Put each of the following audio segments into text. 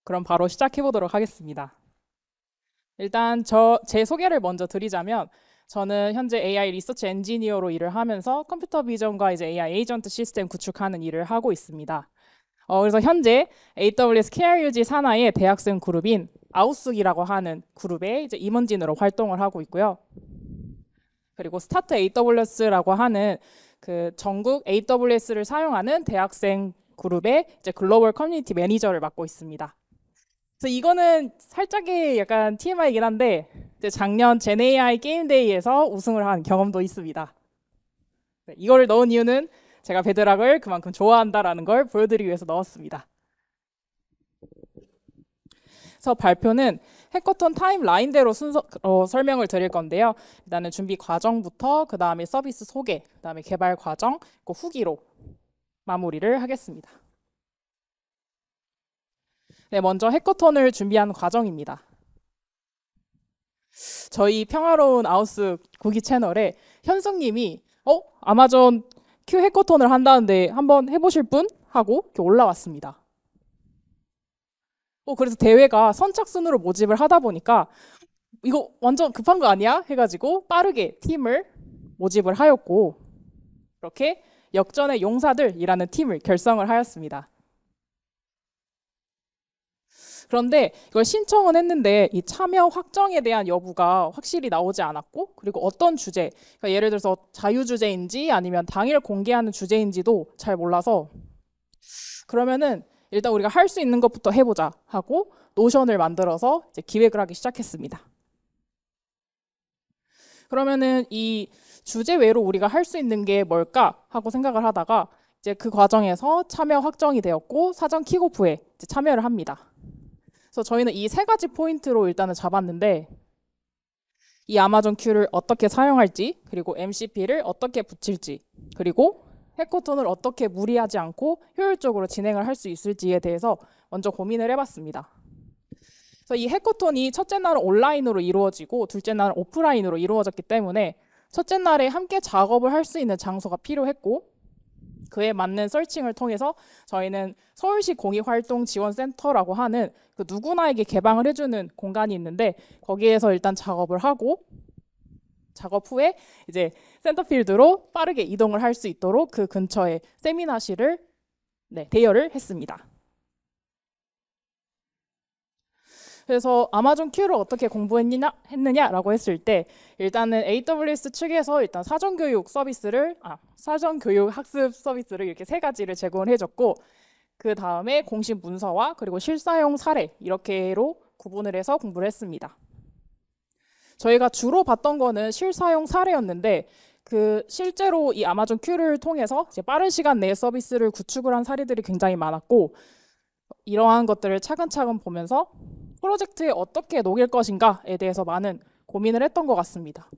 그럼 바로 시작해 보도록 하겠습니다. 일단 제 소개를 먼저 드리자면 저는 현재 AI 리서치 엔지니어로 일을 하면서 컴퓨터 비전과 이제 AI 에이전트 시스템 구축하는 일을 하고 있습니다. 그래서 현재 AWS KRUG 산하의 대학생 그룹인 아우스이라고 하는 그룹의 이제 임원진으로 활동을 하고 있고요. 그리고 스타트 AWS라고 하는 그 전국 AWS를 사용하는 대학생 그룹의 이제 글로벌 커뮤니티 매니저를 맡고 있습니다. 그래서 이거는 살짝의 약간 TMI이긴 한데 이제 작년 GenAI 게임데이에서 우승을 한 경험도 있습니다. 네, 이거를 넣은 이유는 제가 베드락을 그만큼 좋아한다라는 걸 보여드리기 위해서 넣었습니다. 그래서 발표는 해커톤 타임라인대로 설명을 드릴 건데요. 일단은 준비 과정부터 그 다음에 서비스 소개, 그 다음에 개발 과정, 그 후기로 마무리를 하겠습니다. 네, 먼저 해커톤을 준비한 과정입니다. 저희 평화로운 아우스 구기 채널에 현승님이 아마존 Q 해커톤을 한다는데 한번 해보실 분? 하고 이렇게 올라왔습니다. 그래서 대회가 선착순으로 모집을 하다 보니까 이거 완전 급한 거 아니야? 해가지고 빠르게 팀을 모집을 하였고 이렇게 역전의 용사들이라는 팀을 결성을 하였습니다. 그런데 이걸 신청은 했는데 이 참여 확정에 대한 여부가 확실히 나오지 않았고 그리고 어떤 주제, 그러니까 예를 들어서 자유주제인지 아니면 당일 공개하는 주제인지도 잘 몰라서 그러면은 일단 우리가 할 수 있는 것부터 해보자 하고 노션을 만들어서 이제 기획을 하기 시작했습니다. 그러면은 이 주제 외로 우리가 할 수 있는 게 뭘까 하고 생각을 하다가 이제 그 과정에서 참여 확정이 되었고 사전 킥오프에 이제 참여를 합니다. 그래서 저희는 이 세 가지 포인트로 일단은 잡았는데 이 아마존 큐를 어떻게 사용할지 그리고 MCP를 어떻게 붙일지 그리고 해커톤을 어떻게 무리하지 않고 효율적으로 진행을 할 수 있을지에 대해서 먼저 고민을 해봤습니다. 그래서 이 해커톤이 첫째 날은 온라인으로 이루어지고 둘째 날은 오프라인으로 이루어졌기 때문에 첫째 날에 함께 작업을 할 수 있는 장소가 필요했고 그에 맞는 서칭을 통해서 저희는 서울시 공익활동지원센터라고 하는 그 누구나에게 개방을 해주는 공간이 있는데 거기에서 일단 작업을 하고 작업 후에 이제 센터필드로 빠르게 이동을 할 수 있도록 그 근처에 세미나실을 대여를 했습니다. 그래서 아마존 큐를 어떻게 공부했느냐라고 했을 때 일단은 AWS 측에서 일단 사전교육 학습 서비스를 이렇게 세 가지를 제공을 해줬고 그 다음에 공식 문서와 그리고 실사용 사례 이렇게로 구분을 해서 공부를 했습니다. 저희가 주로 봤던 거는 실사용 사례였는데 그 실제로 이 아마존 큐를 통해서 이제 빠른 시간 내에 서비스를 구축을 한 사례들이 굉장히 많았고 이러한 것들을 차근차근 보면서 프로젝트에 어떻게 녹일 것인가에 대해서 많은 고민을 했던 것 같습니다.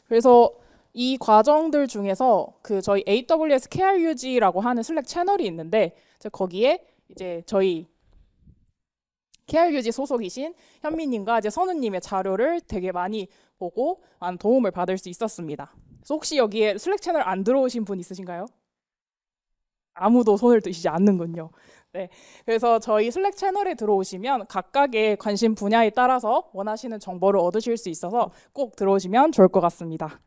그래서 이 과정들 중에서 그 저희 AWS KRUG라고 하는 슬랙 채널이 있는데 거기에 이제 저희 KRUG 소속이신 현미님과 이제 선우님의 자료를 되게 많이 보고 많은 도움을 받을 수 있었습니다. 그래서 혹시 여기에 슬랙 채널 안 들어오신 분 있으신가요? 아무도 손을 드시지 않는군요. 네, 그래서 저희 슬랙 채널에 들어오시면 각각의 관심 분야에 따라서 원하시는 정보를 얻으실 수 있어서 꼭 들어오시면 좋을 것 같습니다.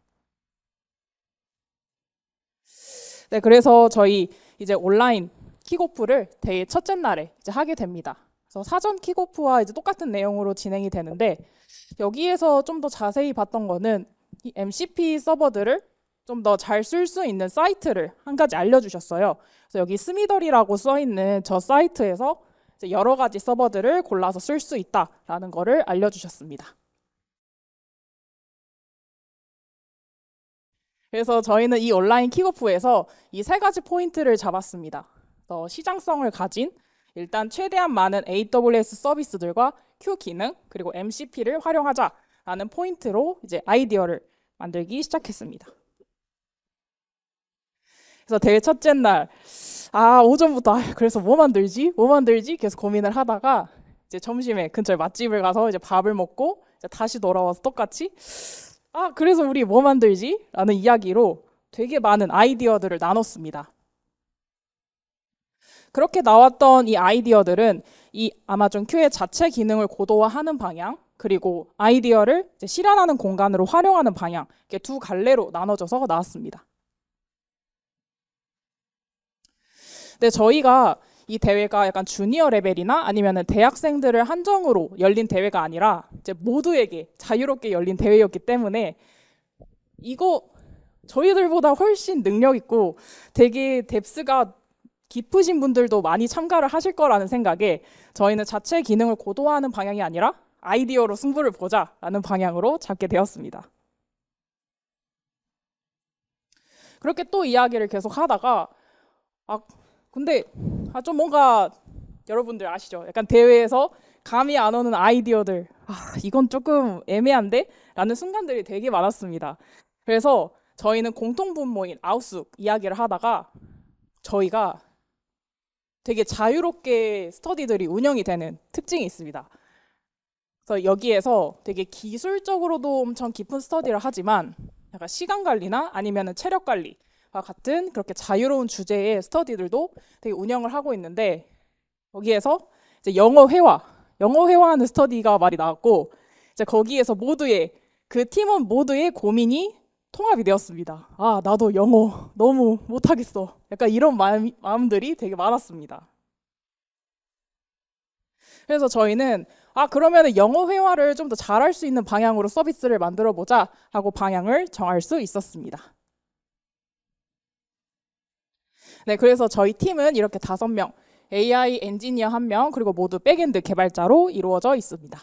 네, 그래서 저희 이제 온라인 킥오프를 대회 첫째 날에 이제 하게 됩니다. 그래서 사전 킥오프와 이제 똑같은 내용으로 진행이 되는데 여기에서 좀 더 자세히 봤던 거는 이 MCP 서버들을 좀 더 잘 쓸 수 있는 사이트를 한 가지 알려주셨어요. 그래서 여기 스미더리라고 써 있는 저 사이트에서 이제 여러 가지 서버들을 골라서 쓸 수 있다라는 거를 알려주셨습니다. 그래서 저희는 이 온라인 킥오프에서 이 세 가지 포인트를 잡았습니다. 시장성을 가진 일단 최대한 많은 AWS 서비스들과 Q 기능 그리고 MCP를 활용하자라는 포인트로 이제 아이디어를 만들기 시작했습니다. 그래서 대회 첫째 날 오전부터 그래서 뭐 만들지 계속 고민을 하다가 이제 점심에 근처에 맛집을 가서 이제 밥을 먹고 이제 다시 돌아와서 똑같이 그래서 우리 뭐 만들지? 라는 이야기로 되게 많은 아이디어들을 나눴습니다. 그렇게 나왔던 이 아이디어들은 이 아마존 Q의 자체 기능을 고도화하는 방향, 그리고 아이디어를 이제 실현하는 공간으로 활용하는 방향, 이렇게 두 갈래로 나눠져서 나왔습니다. 근데 저희가 이 대회가 약간 주니어 레벨이나 아니면은 대학생들을 한정으로 열린 대회가 아니라 이제 모두에게 자유롭게 열린 대회였기 때문에 이거 저희들보다 훨씬 능력 있고 되게 뎁스가 깊으신 분들도 많이 참가를 하실 거라는 생각에 저희는 자체 기능을 고도화하는 방향이 아니라 아이디어로 승부를 보자라는 방향으로 잡게 되었습니다. 그렇게 또 이야기를 계속 하다가 근데 좀 뭔가 여러분들 아시죠? 약간 대회에서 감이 안 오는 아이디어들 이건 조금 애매한데? 라는 순간들이 되게 많았습니다. 그래서 저희는 공통분모인 아웃숙 이야기를 하다가 저희가 되게 자유롭게 스터디들이 운영이 되는 특징이 있습니다. 그래서 여기에서 되게 기술적으로도 엄청 깊은 스터디를 하지만 약간 시간 관리나 아니면 체력 관리와 같은 그렇게 자유로운 주제의 스터디들도 되게 운영을 하고 있는데 거기에서 이제 영어 회화하는 스터디가 말이 나왔고 이제 거기에서 그 팀원 모두의 고민이 통합이 되었습니다. 나도 영어 너무 못하겠어. 약간 이런 마음들이 되게 많았습니다. 그래서 저희는 그러면 영어 회화를 좀 더 잘할 수 있는 방향으로 서비스를 만들어 보자 하고 방향을 정할 수 있었습니다. 네, 그래서 저희 팀은 이렇게 5명, AI 엔지니어 1명, 그리고 모두 백엔드 개발자로 이루어져 있습니다.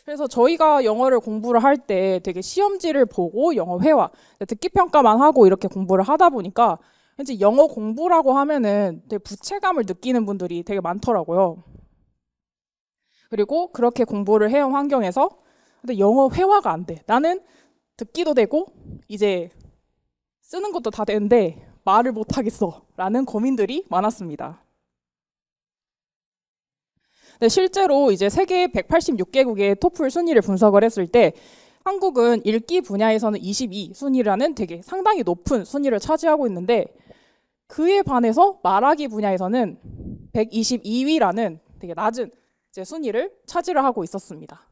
그래서 저희가 영어를 공부를 할 때 되게 시험지를 보고 영어 회화, 듣기 평가만 하고 이렇게 공부를 하다 보니까 왠지 영어 공부라고 하면은 되게 부채감을 느끼는 분들이 되게 많더라고요. 그리고 그렇게 공부를 해온 환경에서 근데 영어 회화가 안 돼. 나는 듣기도 되고 이제 쓰는 것도 다 되는데 말을 못 하겠어 라는 고민들이 많았습니다. 네, 실제로 이제 세계 186개국의 토플 순위를 분석을 했을 때 한국은 읽기 분야에서는 22 순위라는 되게 상당히 높은 순위를 차지하고 있는데 그에 반해서 말하기 분야에서는 122위라는 되게 낮은 이제 순위를 차지를 하고 있었습니다.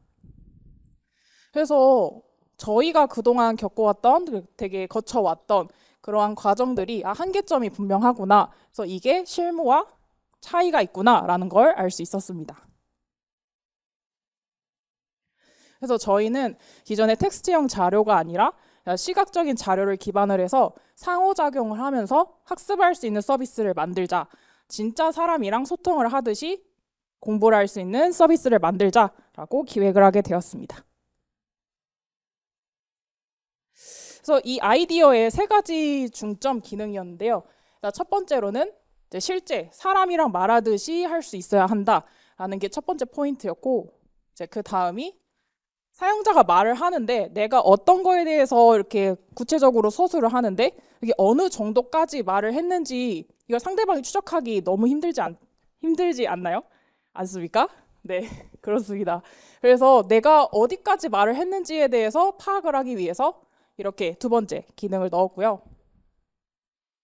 그래서 저희가 그동안 겪어왔던 되게 거쳐왔던 그러한 과정들이 한계점이 분명하구나. 그래서 이게 실무와 차이가 있구나라는 걸 알 수 있었습니다. 그래서 저희는 기존의 텍스트형 자료가 아니라 시각적인 자료를 기반으로 해서 상호작용을 하면서 학습할 수 있는 서비스를 만들자. 진짜 사람이랑 소통을 하듯이 공부를 할 수 있는 서비스를 만들자라고 기획을 하게 되었습니다. 그래서 이 아이디어의 3가지 중점 기능이었는데요. 첫 번째로는 실제 사람이랑 말하듯이 할 수 있어야 한다라는 게 첫 번째 포인트였고 이제 그 다음이 사용자가 말을 하는데 내가 어떤 거에 대해서 이렇게 구체적으로 서술을 하는데 이게 어느 정도까지 말을 했는지 이걸 상대방이 추적하기 너무 힘들지 않나요? 않습니까? 네, 그렇습니다. 그래서 내가 어디까지 말을 했는지에 대해서 파악을 하기 위해서 이렇게 2번째 기능을 넣었고요.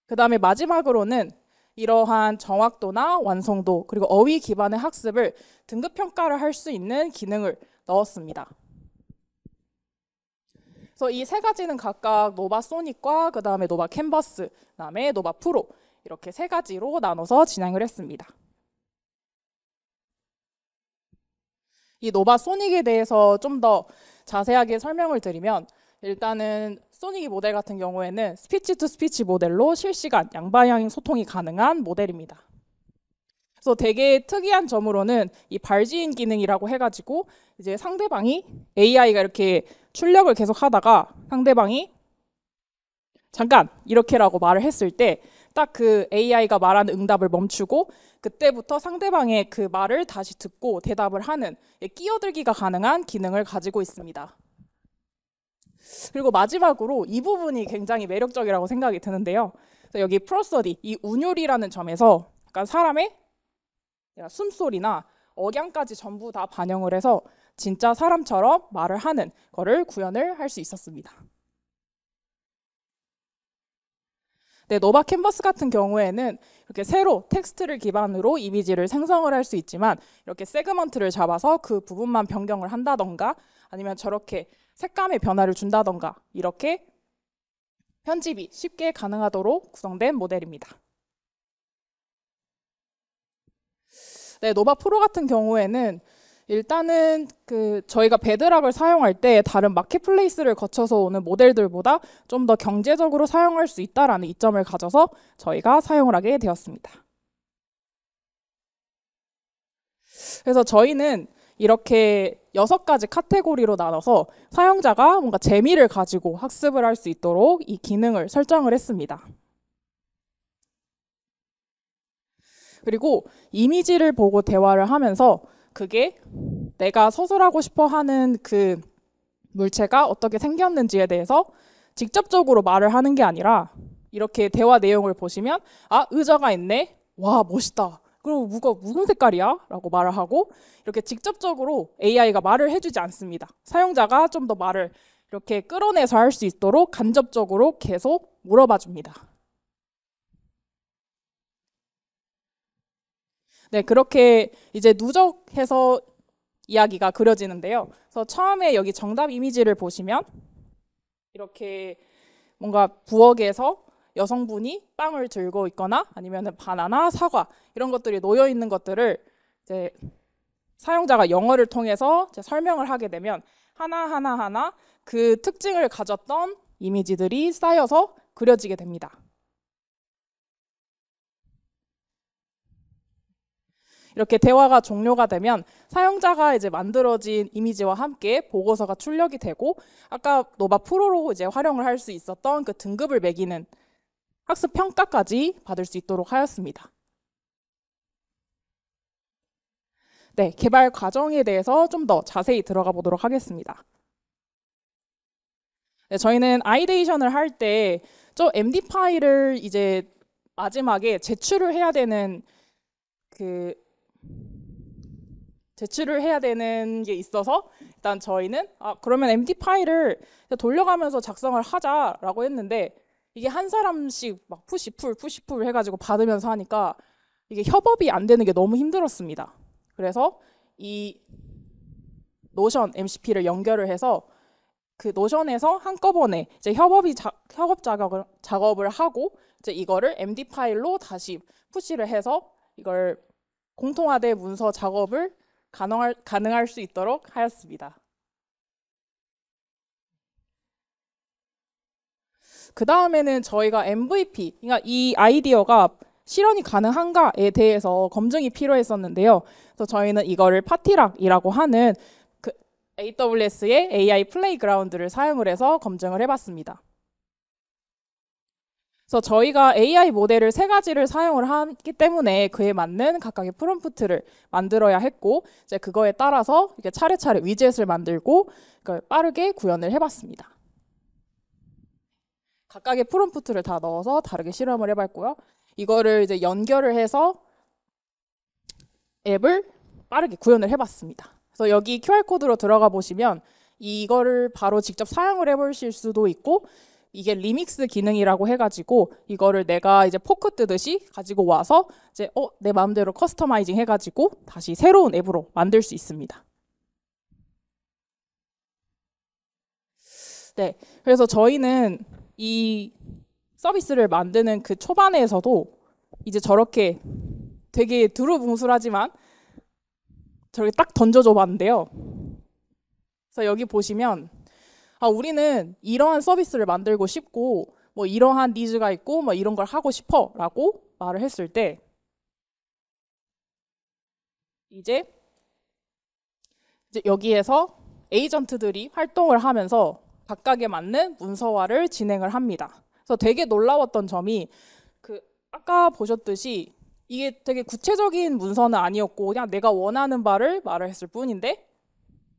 그 다음에 마지막으로는 이러한 정확도나 완성도 그리고 어휘 기반의 학습을 등급 평가를 할 수 있는 기능을 넣었습니다. 그래서 이 3가지는 각각 노바 소닉과 그 다음에 노바 캔버스, 그 다음에 노바 프로 이렇게 3가지로 나눠서 진행을 했습니다. 이 노바 소닉에 대해서 좀 더 자세하게 설명을 드리면 일단은 소닉이 모델 같은 경우에는 스피치 투 스피치 모델로 실시간 양방향 소통이 가능한 모델입니다. 그래서 되게 특이한 점으로는 이 발지인 기능이라고 해가지고 이제 상대방이 AI가 이렇게 출력을 계속 하다가 상대방이 잠깐 이렇게라고 말을 했을 때 딱 그 AI가 말하는 응답을 멈추고 그때부터 상대방의 그 말을 다시 듣고 대답을 하는 끼어들기가 가능한 기능을 가지고 있습니다. 그리고 마지막으로 이 부분이 굉장히 매력적이라고 생각이 드는데요. 여기 프로서디, 이 운율이라는 점에서 약간 사람의 숨소리나 억양까지 전부 다 반영을 해서 진짜 사람처럼 말을 하는 거를 구현을 할 수 있었습니다. 네, 노바 캔버스 같은 경우에는 이렇게 새로 텍스트를 기반으로 이미지를 생성을 할 수 있지만 이렇게 세그먼트를 잡아서 그 부분만 변경을 한다던가 아니면 저렇게 색감의 변화를 준다던가 이렇게 편집이 쉽게 가능하도록 구성된 모델입니다. 네, 노바 프로 같은 경우에는 일단은 저희가 베드락을 사용할 때 다른 마켓플레이스를 거쳐서 오는 모델들보다 좀 더 경제적으로 사용할 수 있다라는 이점을 가져서 저희가 사용을 하게 되었습니다. 그래서 저희는 이렇게 6가지 카테고리로 나눠서 사용자가 뭔가 재미를 가지고 학습을 할 수 있도록 이 기능을 설정을 했습니다. 그리고 이미지를 보고 대화를 하면서 그게 내가 서술하고 싶어 하는 그 물체가 어떻게 생겼는지에 대해서 직접적으로 말을 하는 게 아니라 이렇게 대화 내용을 보시면 아, 의자가 있네. 와, 멋있다. 그리고 무슨 색깔이야? 라고 말을 하고 이렇게 직접적으로 AI가 말을 해주지 않습니다. 사용자가 좀 더 말을 이렇게 끌어내서 할 수 있도록 간접적으로 계속 물어봐 줍니다. 네, 그렇게 이제 누적해서 이야기가 그려지는데요. 그래서 처음에 여기 정답 이미지를 보시면 이렇게 뭔가 부엌에서 여성분이 빵을 들고 있거나 아니면 바나나, 사과 이런 것들이 놓여 있는 것들을 이제 사용자가 영어를 통해서 이제 설명을 하게 되면 하나 그 특징을 가졌던 이미지들이 쌓여서 그려지게 됩니다. 이렇게 대화가 종료가 되면 사용자가 이제 만들어진 이미지와 함께 보고서가 출력이 되고 아까 노바 프로로 이제 활용을 할 수 있었던 그 등급을 매기는 학습 평가까지 받을 수 있도록 하였습니다. 네, 개발 과정에 대해서 좀 더 자세히 들어가 보도록 하겠습니다. 네, 저희는 아이데이션을 할 때 저 MD 파일을 이제 마지막에 제출을 해야 되는 게 있어서 일단 저희는 그러면 MD 파일을 돌려가면서 작성을 하자라고 했는데 이게 한 사람씩 막 푸시풀 해가지고 받으면서 하니까 이게 협업이 안 되는 게 너무 힘들었습니다. 그래서 이 노션 MCP를 연결을 해서 그 노션에서 한꺼번에 이제 협업 작업을 하고 이제 이거를 MD 파일로 다시 푸시를 해서 이걸 공통화된 문서 작업을 가능할 수 있도록 하였습니다. 그 다음에는 저희가 MVP, 그러니까 이 아이디어가 실현이 가능한가에 대해서 검증이 필요했었는데요. 그래서 저희는 이거를 파티락이라고 하는 그 AWS의 AI 플레이그라운드를 사용을 해서 검증을 해봤습니다. 그래서 저희가 AI 모델을 3가지를 사용을 하기 때문에 그에 맞는 각각의 프롬프트를 만들어야 했고 이제 그거에 따라서 이렇게 차례차례 위젯을 만들고 그걸 빠르게 구현을 해봤습니다. 각각의 프롬프트를 다 넣어서 다르게 실험을 해봤고요. 이거를 이제 연결을 해서 앱을 빠르게 구현을 해봤습니다. 그래서 여기 QR코드로 들어가 보시면 이거를 바로 직접 사용을 해보실 수도 있고 이게 리믹스 기능이라고 해가지고 이거를 내가 이제 포크 뜨듯이 가지고 와서 이제 내 마음대로 커스터마이징 해가지고 다시 새로운 앱으로 만들 수 있습니다. 네, 그래서 저희는 이 서비스를 만드는 그 초반에서도 이제 저렇게 되게 두루뭉술하지만 저렇게 딱 던져줘 봤는데요. 그래서 여기 보시면 우리는 이러한 서비스를 만들고 싶고 뭐 이러한 니즈가 있고 뭐 이런 걸 하고 싶어 라고 말을 했을 때 이제 여기에서 에이전트들이 활동을 하면서 각각에 맞는 문서화를 진행을 합니다. 그래서 되게 놀라웠던 점이 아까 보셨듯이 이게 되게 구체적인 문서는 아니었고 그냥 내가 원하는 바를 말을 했을 뿐인데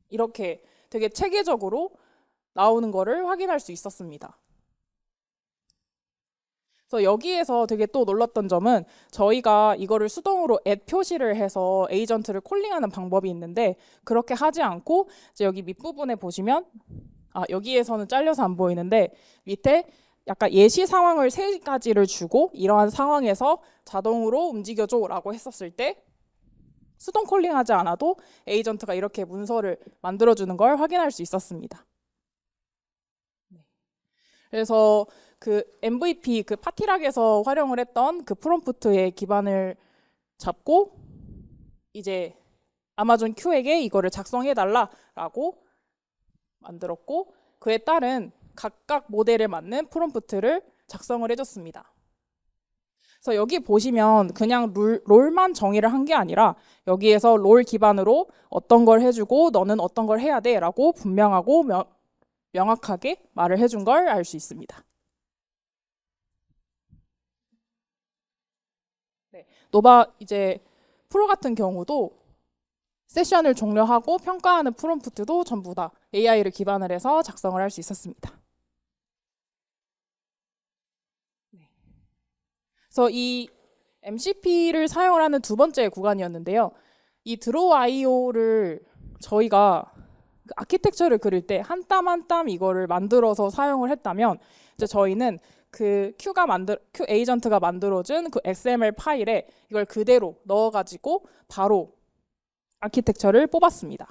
이렇게 되게 체계적으로 나오는 거를 확인할 수 있었습니다. 그래서 여기에서 되게 또 놀랐던 점은 저희가 이거를 수동으로 앱 표시를 해서 에이전트를 콜링하는 방법이 있는데 그렇게 하지 않고 이제 여기 밑부분에 보시면 여기에서는 잘려서 안 보이는데 밑에 약간 예시 상황을 세 가지를 주고 이러한 상황에서 자동으로 움직여줘라고 했었을 때 수동 콜링하지 않아도 에이전트가 이렇게 문서를 만들어주는 걸 확인할 수 있었습니다. 그래서 그 MVP, 그 파티락에서 활용을 했던 그 프롬프트의 기반을 잡고 이제 아마존 Q에게 이거를 작성해달라라고 만들었고 그에 따른 각각 모델에 맞는 프롬프트를 작성을 해줬습니다. 그래서 여기 보시면 그냥 롤만 정의를 한 게 아니라 여기에서 롤 기반으로 어떤 걸 해주고 너는 어떤 걸 해야 돼 라고 분명하고 명확하게 말을 해준 걸 알 수 있습니다. 네, 노바 이제 프로 같은 경우도 세션을 종료하고 평가하는 프롬프트도 전부 다 AI를 기반을 해서 작성을 할 수 있었습니다. 그래서 이 MCP를 사용을 하는 두 번째 구간이었는데요. 이 드로우 IO를 저희가 그 아키텍처를 그릴 때 한 땀 한 땀 이거를 만들어서 사용을 했다면 이제 저희는 그 Q 에이전트가 만들어준 그 XML 파일에 이걸 그대로 넣어가지고 바로 아키텍처를 뽑았습니다.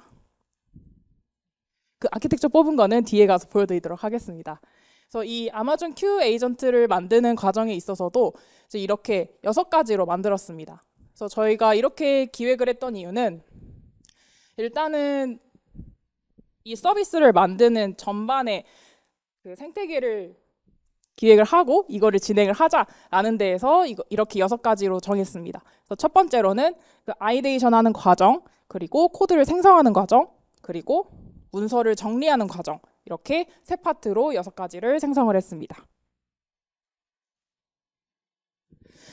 그 아키텍처 뽑은 거는 뒤에 가서 보여드리도록 하겠습니다. 그래서 이 아마존 Q 에이전트를 만드는 과정에 있어서도 이제 이렇게 6가지로 만들었습니다. 그래서 저희가 이렇게 기획을 했던 이유는 일단은 이 서비스를 만드는 전반의 그 생태계를 기획을 하고 이거를 진행을 하자라는 데에서 이렇게 6가지로 정했습니다. 그래서 첫 번째로는 그 아이데이션 하는 과정, 그리고 코드를 생성하는 과정, 그리고 문서를 정리하는 과정 이렇게 세 파트로 6가지를 생성을 했습니다.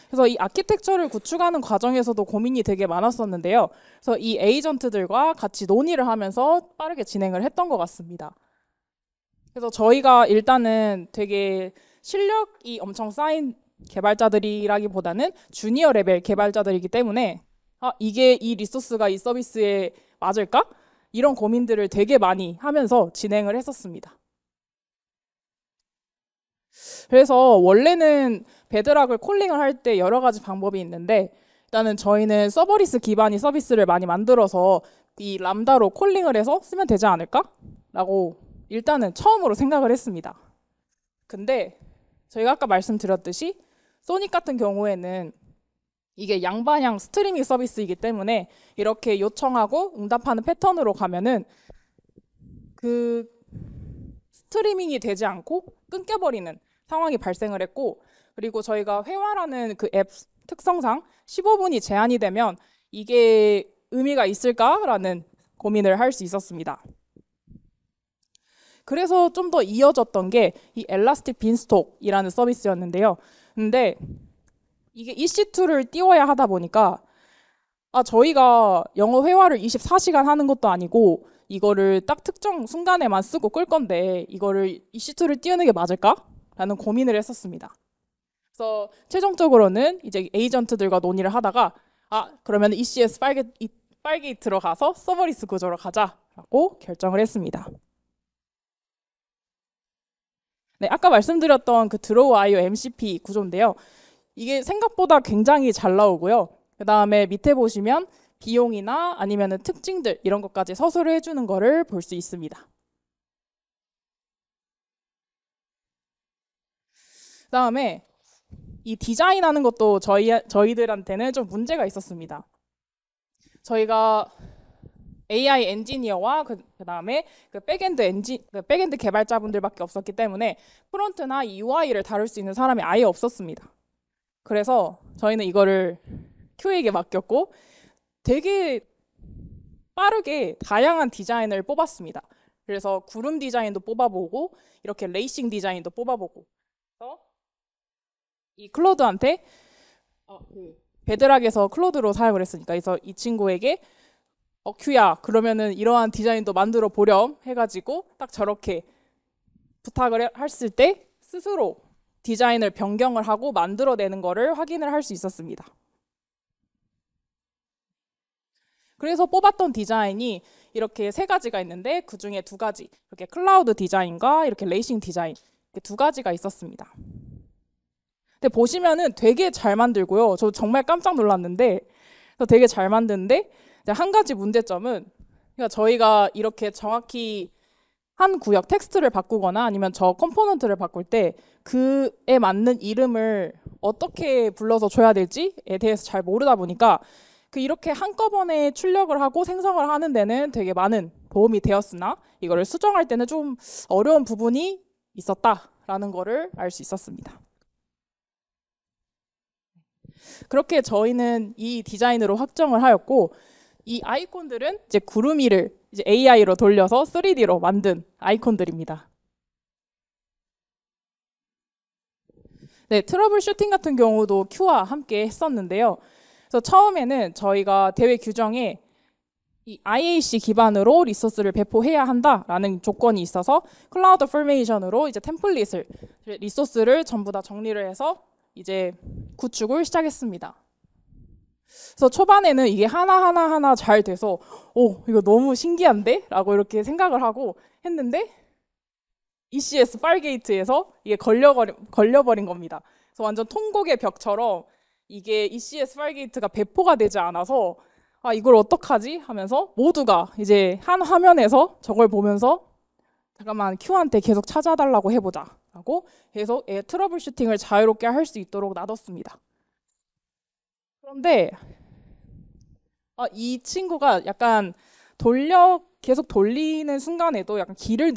그래서 이 아키텍처를 구축하는 과정에서도 고민이 되게 많았었는데요. 그래서 이 에이전트들과 같이 논의를 하면서 빠르게 진행을 했던 것 같습니다. 그래서 저희가 일단은 되게 실력이 엄청 쌓인 개발자들이라기보다는 주니어 레벨 개발자들이기 때문에 이게 이 리소스가 이 서비스에 맞을까? 이런 고민들을 되게 많이 하면서 진행을 했었습니다. 그래서 원래는 베드락을 콜링을 할 때 여러 가지 방법이 있는데 일단은 저희는 서버리스 기반의 서비스를 많이 만들어서 이 람다로 콜링을 해서 쓰면 되지 않을까? 라고 일단은 처음으로 생각을 했습니다. 근데 저희가 아까 말씀드렸듯이 소닉 같은 경우에는 이게 양방향 스트리밍 서비스이기 때문에 이렇게 요청하고 응답하는 패턴으로 가면은 그 스트리밍이 되지 않고 끊겨버리는 상황이 발생을 했고 그리고 저희가 회화라는 그 앱 특성상 15분이 제한이 되면 이게 의미가 있을까라는 고민을 할 수 있었습니다. 그래서 좀 더 이어졌던 게 이 엘라스틱 빈스톡이라는 서비스였는데요. 근데 이게 EC2를 띄워야 하다 보니까 저희가 영어 회화를 24시간 하는 것도 아니고 이거를 딱 특정 순간에만 쓰고 끌 건데 이거를 EC2를 띄우는 게 맞을까? 라는 고민을 했었습니다. 그래서 최종적으로는 이제 에이전트들과 논의를 하다가 그러면 ECS 파일게이트로 가서 서버리스 구조로 가자라고 결정을 했습니다. 네, 아까 말씀드렸던 그 드로우 IO MCP 구조인데요. 이게 생각보다 굉장히 잘 나오고요. 그 다음에 밑에 보시면 비용이나 아니면 특징들 이런 것까지 서술을 해주는 거를 볼 수 있습니다. 그 다음에 이 디자인하는 것도 저희들한테는 좀 문제가 있었습니다. 저희가 AI 엔지니어와 그다음에 그 백엔드 개발자분들밖에 없었기 때문에 프론트나 UI를 다룰 수 있는 사람이 아예 없었습니다. 그래서 저희는 이거를 Q에게 맡겼고 되게 빠르게 다양한 디자인을 뽑았습니다. 그래서 구름 디자인도 뽑아보고 이렇게 레이싱 디자인도 뽑아보고 그래서 이 클로드한테 베드락에서 클로드로 사용을 했으니까 그래서 이 친구에게 큐야 그러면은 이러한 디자인도 만들어 보렴 해가지고 딱 저렇게 부탁을 했을 때 스스로 디자인을 변경을 하고 만들어내는 거를 확인을 할 수 있었습니다. 그래서 뽑았던 디자인이 이렇게 3가지가 있는데 그 중에 2가지 이렇게 클라우드 디자인과 이렇게 레이싱 디자인 이렇게 두 가지가 있었습니다. 근데 보시면은 되게 잘 만들고요. 저 정말 깜짝 놀랐는데 되게 잘 만드는데 한 가지 문제점은 그러니까 저희가 이렇게 정확히 한 구역 텍스트를 바꾸거나 아니면 저 컴포넌트를 바꿀 때 그에 맞는 이름을 어떻게 불러서 줘야 될지에 대해서 잘 모르다 보니까 이렇게 한꺼번에 출력을 하고 생성을 하는 데는 되게 많은 도움이 되었으나 이거를 수정할 때는 좀 어려운 부분이 있었다라는 거를 알 수 있었습니다. 그렇게 저희는 이 디자인으로 확정을 하였고 이 아이콘들은 이제 구름이를 이제 AI로 돌려서 3D로 만든 아이콘들입니다. 네, 트러블 슈팅 같은 경우도 Q와 함께 했었는데요. 그래서 처음에는 저희가 대회 규정에 이 IAC 기반으로 리소스를 배포해야 한다라는 조건이 있어서 클라우드 포메이션으로 이제 템플릿을 리소스를 전부 다 정리를 해서 이제 구축을 시작했습니다. 그래서 초반에는 이게 하나 잘 돼서 이거 너무 신기한데? 라고 이렇게 생각을 하고 했는데 ECS 파일게이트에서 이게 걸려버린 겁니다. 그래서 완전 통곡의 벽처럼 이게 ECS 파일게이트가 배포가 되지 않아서 이걸 어떡하지? 하면서 모두가 이제 한 화면에서 저걸 보면서 잠깐만 Q한테 계속 찾아달라고 해보자 라고 계속 트러블 슈팅을 자유롭게 할 수 있도록 놔뒀습니다. 그런데 이 친구가 약간 계속 돌리는 순간에도 약간 길을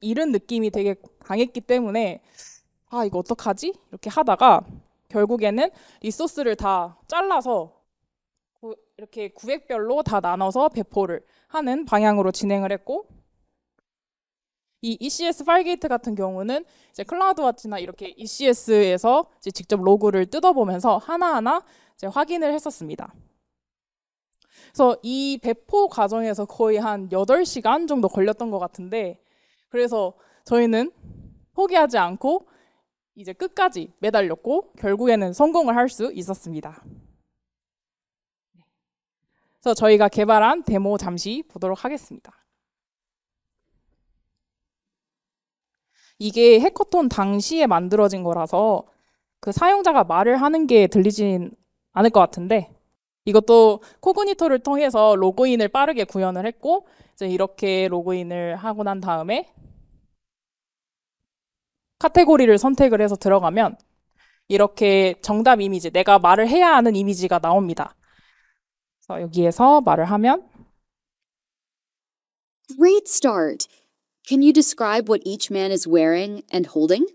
잃은 느낌이 되게 강했기 때문에 이거 어떡하지? 이렇게 하다가 결국에는 리소스를 다 잘라서 이렇게 구획별로 다 나눠서 배포를 하는 방향으로 진행을 했고 이 ECS 파일게이트 같은 경우는 이제 클라우드워치나 이렇게 ECS에서 이제 직접 로그를 뜯어보면서 하나하나 이제 확인을 했었습니다. 그래서 이 배포 과정에서 거의 한 8시간 정도 걸렸던 것 같은데 그래서 저희는 포기하지 않고 이제 끝까지 매달렸고 결국에는 성공을 할 수 있었습니다. 그래서 저희가 개발한 데모 잠시 보도록 하겠습니다. 이게 해커톤 당시에 만들어진 거라서 그 사용자가 말을 하는 게 들리진 않을 것 같은데 이것도 코그니토를 통해서 로그인을 빠르게 구현을 했고 이제 이렇게 로그인을 하고 난 다음에 카테고리를 선택을 해서 들어가면 이렇게 정답 이미지, 내가 말을 해야 하는 이미지가 나옵니다. 그래서 여기에서 말을 하면 Great start. Can you describe what each man is wearing and holding?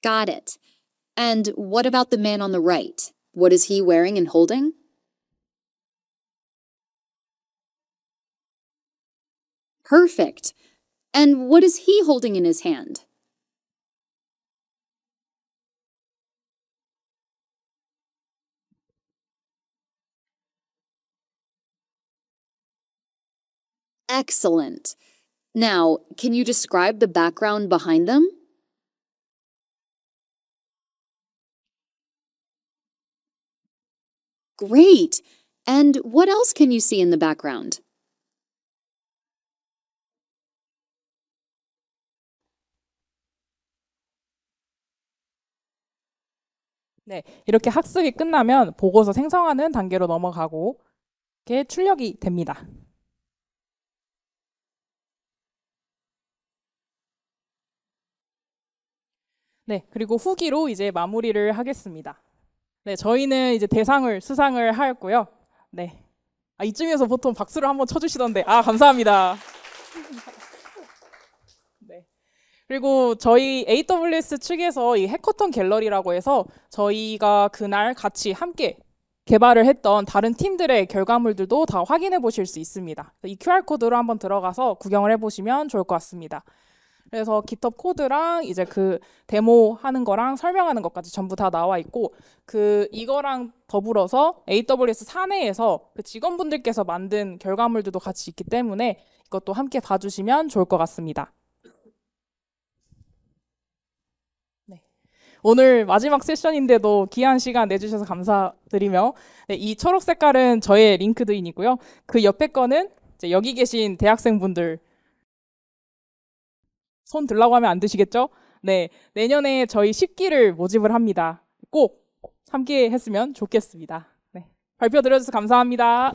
Got it. And what about the man on the right? What is he wearing and holding? Perfect. And what is he holding in his hand? Excellent. Now, can you describe the background behind them? Great. And what else can you see in the background? 네, 이렇게 학습이 끝나면 보고서 생성하는 단계로 넘어가고 이렇게 출력이 됩니다. 네, 그리고 후기로 이제 마무리를 하겠습니다. 네, 저희는 이제 대상을 수상을 하였고요. 네, 이쯤에서 보통 박수를 한번 쳐주시던데, 감사합니다. 네. 그리고 저희 AWS 측에서 이 해커톤 갤러리라고 해서 저희가 그날 같이 함께 개발을 했던 다른 팀들의 결과물들도 다 확인해 보실 수 있습니다. 이 QR코드로 한번 들어가서 구경을 해보시면 좋을 것 같습니다. 그래서 GitHub 코드랑 이제 그 데모 하는 거랑 설명하는 것까지 전부 다 나와 있고 이거랑 더불어서 AWS 사내에서 그 직원분들께서 만든 결과물들도 같이 있기 때문에 이것도 함께 봐주시면 좋을 것 같습니다. 네. 오늘 마지막 세션인데도 귀한 시간 내주셔서 감사드리며 네, 이 초록 색깔은 저의 링크드인이고요. 그 옆에 거는 이제 여기 계신 대학생분들 손 들라고 하면 안 드시겠죠? 네, 내년에 저희 10기를 모집을 합니다. 꼭 함께 했으면 좋겠습니다. 네, 발표 들어주셔서 감사합니다.